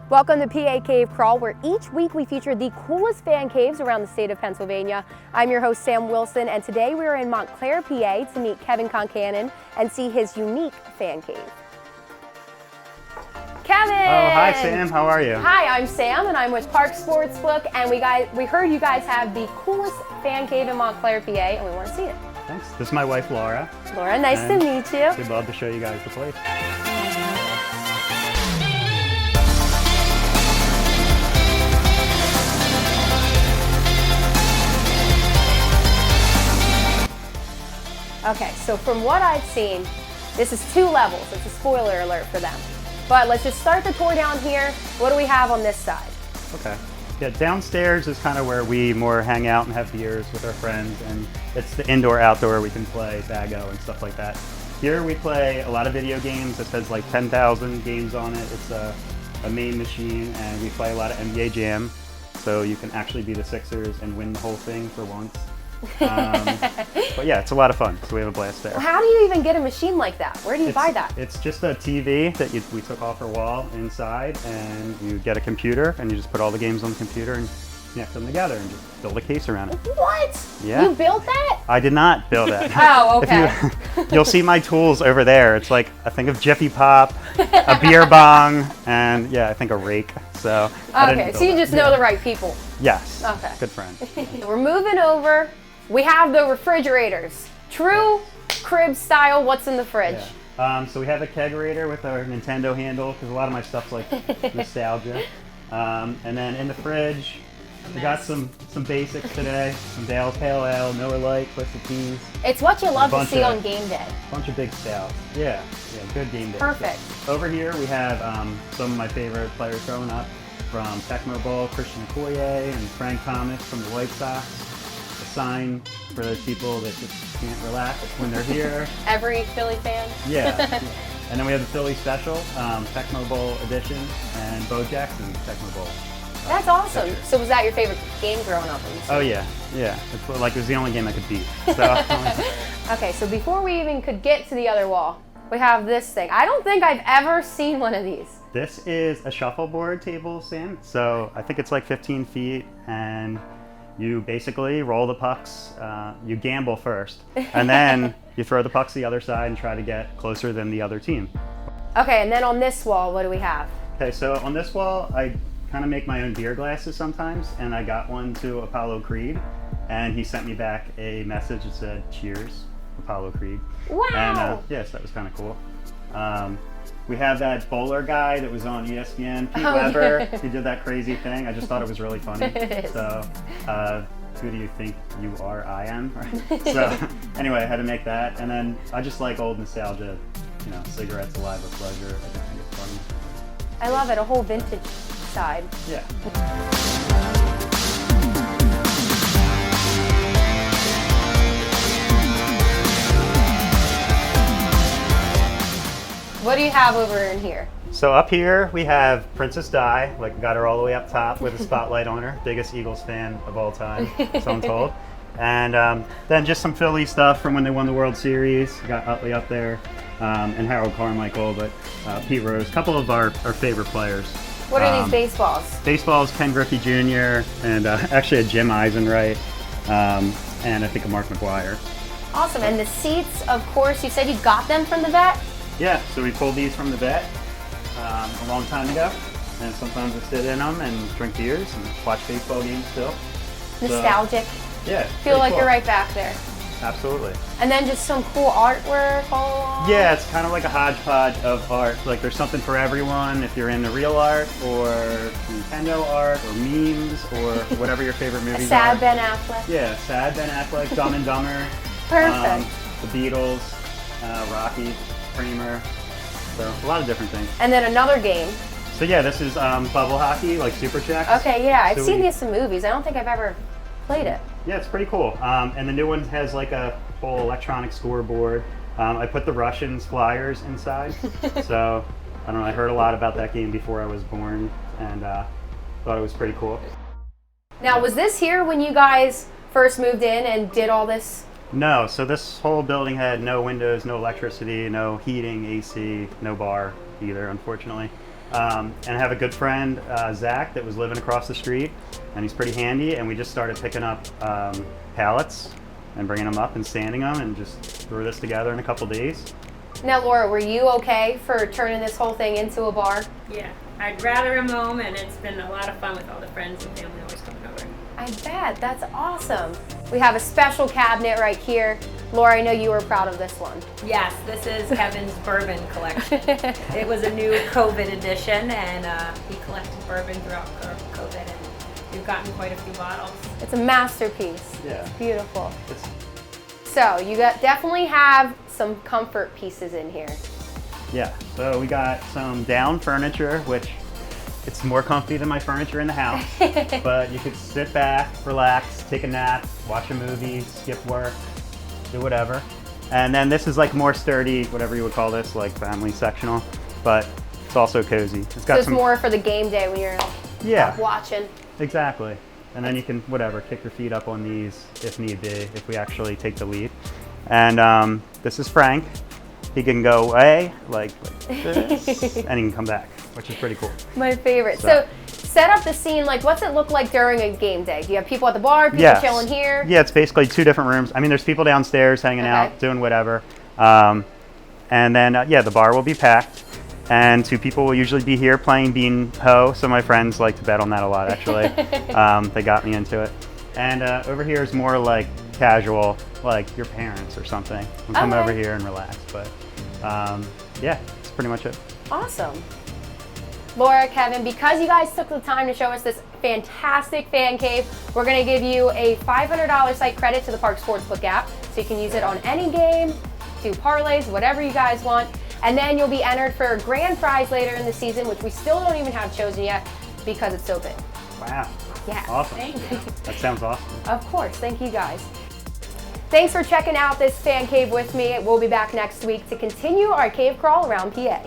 Welcome to PA Cave Crawl, where each week we feature the coolest fan caves around the state of Pennsylvania. I'm your host, Sam Wilson, and today we are in Mont Clare, PA to meet Kevin Concannon and see his unique fan cave. Kevin! Oh, hi Sam, how are you? Hi, I'm Sam and I'm with Park Sportsbook, and we heard you guys have the coolest fan cave in Mont Clare, PA, and we want to see it. Thanks. This is my wife, Laura. Laura, nice to meet you. We'd love to show you guys the place. Okay, so from what I've seen, this is 2 levels. It's a spoiler alert for them. But let's just start the tour down here. What do we have on this side? Okay. Yeah, downstairs is kind of where we more hang out and have beers with our friends, and it's the indoor-outdoor. We can play Bago and stuff like that. Here we play a lot of video games. It has like 10,000 games on it. It's a main machine, and we play a lot of NBA Jam. So you can actually be the Sixers and win the whole thing for once. But yeah, it's a lot of fun, so we have a blast there. Well, how do you even get a machine like that? Where do you buy that? It's just a TV that we took off our wall inside, and you get a computer, and you just put all the games on the computer and connect them together and just build a case around it. What? Yeah. You built that? I did not build it. Oh, okay. You'll see my tools over there. It's like, I think of Jiffy Pop, a beer bong, and yeah, I think a rake. So okay, so you just know the right people. Yes. Okay. Good friend. We're moving over. We have the refrigerators. True crib style, what's in the fridge? Yeah. So we have a kegerator with our Nintendo handle, because a lot of my stuff's like nostalgia. And then in the fridge, we got some basics today. Some Dale Pale Ale, Miller Lite, Twisted Teas. It's what you love to see on game day. A bunch of big stouts. Yeah, good game day. Perfect. So over here we have some of my favorite players growing up, from Tecmo Bowl, Christian Okoye, and Frank Thomas from the White Sox. A sign for those people that just can't relax when they're here. Every Philly fan? Yeah. And then we have the Philly Special, Tecmo Bowl edition, and Bo Jackson Tecmo Bowl. That's awesome. Picture. So was that your favorite game growing up? Oh yeah. It's like it was the only game I could beat. So. Okay, so before we even could get to the other wall, we have this thing. I don't think I've ever seen one of these. This is a shuffleboard table, Sam. So I think it's like 15 feet, and you basically roll the pucks. You gamble first, and then you throw the pucks the other side and try to get closer than the other team. Okay, and then on this wall, what do we have? Okay, so on this wall, I kind of make my own beer glasses sometimes, and I got one to Apollo Creed, and he sent me back a message that said, "Cheers, Apollo Creed." Wow! And yes, that was kind of cool. We have that bowler guy that was on ESPN, Pete Weber. Yeah. He did that crazy thing. I just thought it was really funny. So, who do you think you are? I am. Right? So, anyway, I had to make that, and then I just like old nostalgia. You know, cigarettes, alive with pleasure. I just think it's funny. I love it. A whole vintage side. Yeah. What do you have over in here? So up here we have Princess Di, like got her all the way up top with a spotlight on her. Biggest Eagles fan of all time, so I'm told. And then just some Philly stuff from when they won the World Series. We got Utley up there, and Harold Carmichael, but Pete Rose, a couple of our favorite players. What are these baseballs? Baseballs, Ken Griffey Jr., and actually a Jim Eisenreich, and I think a Mark McGuire. Awesome, and the seats, of course, you said you got them from the vet? Yeah, so we pulled these from the vet a long time ago, and sometimes we sit in them and drink beers and watch baseball games still. Nostalgic. So, yeah. Feel like cool. You're right back there. Absolutely. And then just some cool artwork all along. Yeah, it's kind of like a hodgepodge of art. Like there's something for everyone if you're into real art or Nintendo art or memes or whatever your favorite movies are. Sad Ben Affleck. Yeah, sad Ben Affleck, Dumb and Dumber. Perfect. The Beatles, Rocky, Kramer. So a lot of different things. And then another game. So yeah, this is bubble hockey, like Super Checks. Okay, yeah, I've seen these in movies. I don't think I've ever played it. Yeah, it's pretty cool. And the new one has like a whole electronic scoreboard. I put the Russians flyers inside. So I don't know, I heard a lot about that game before I was born, and thought it was pretty cool. Now, was this here when you guys first moved in and did all this? No, so this whole building had no windows, no electricity, no heating, AC, no bar either, unfortunately. And I have a good friend, Zach, that was living across the street, and he's pretty handy, and we just started picking up pallets and bringing them up and sanding them and just threw this together in a couple days. Now, Laura, were you okay for turning this whole thing into a bar? Yeah, I'd rather I'm home, and it's been a lot of fun with all the friends and family always coming over. I bet. That's awesome. We have a special cabinet right here. Laura, I know you were proud of this one. Yes, this is Kevin's Bourbon Collection. It was a new COVID edition, and he collected bourbon throughout COVID, and we've gotten quite a few bottles. It's a masterpiece. Yeah. It's beautiful. So you definitely have some comfort pieces in here. Yeah, so we got some down furniture, which it's more comfy than my furniture in the house, but you could sit back, relax, take a nap, watch a movie, skip work, do whatever. And then this is like more sturdy, whatever you would call this, like family sectional, but it's also cozy. It's got So it's more for the game day when you're watching. Exactly. And then you can, whatever, kick your feet up on these if need be, if we actually take the lead. And this is Frank. He can go away like this, and he can come back, which is pretty cool. My favorite. So set up the scene, like what's it look like during a game day? Do you have people at the bar, people chilling here? Yeah, it's basically 2 different rooms. I mean, there's people downstairs hanging out, doing whatever. And then, the bar will be packed. And 2 people will usually be here playing Bean Ho. So my friends like to bet on that a lot, actually. They got me into it. And over here is more like casual, like your parents or something. We'll come over here and relax. But yeah, that's pretty much it. Awesome. Laura, Kevin, because you guys took the time to show us this fantastic fan cave, we're going to give you a $500 site credit to the Park Sportsbook app. So you can use it on any game, do parlays, whatever you guys want. And then you'll be entered for a grand prize later in the season, which we still don't even have chosen yet because it's so big. Wow. Yeah. Awesome. Thank you. That sounds awesome. Of course. Thank you guys. Thanks for checking out this fan cave with me. We'll be back next week to continue our cave crawl around PA.